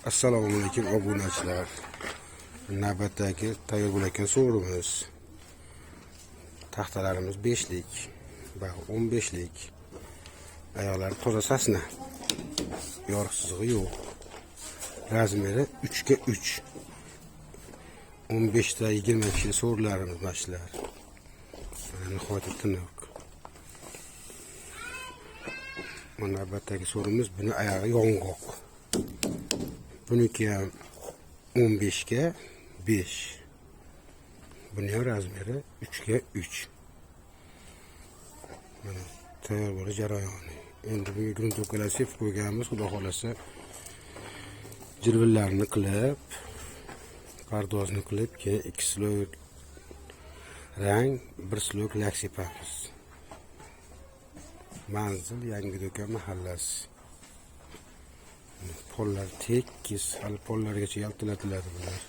Assalomu alaykum obunachilar. Navbatdagi tayyor bo'layotgan so'rimiz. Taxtalarimiz 5lik va 15lik. Ayollar toza sasna. Yorug'sizligi yo'q. Razmeri 3 ga 3. 15 ta 20 kishi so'rlarimiz mashlar. Mana nihoyatda tiniq. Mana navbatdagi so'rimiz buni oyog'i yong'oq. Buniki ham 15 ga 5. Buning ham razmeri 3 ga 3. Mana tayyor bo'lish jarayoni. Endi bu gruntовkalar sepib qo'yganmiz, xudo xolasa jirvillarini qilib, pardozni qilib, keyin 2 slok rang, 1 slok lak sepamiz. Manzil Yangi do'kon mahallasi. Pollar tekis, hali pollargacha yaltiratiladi bular.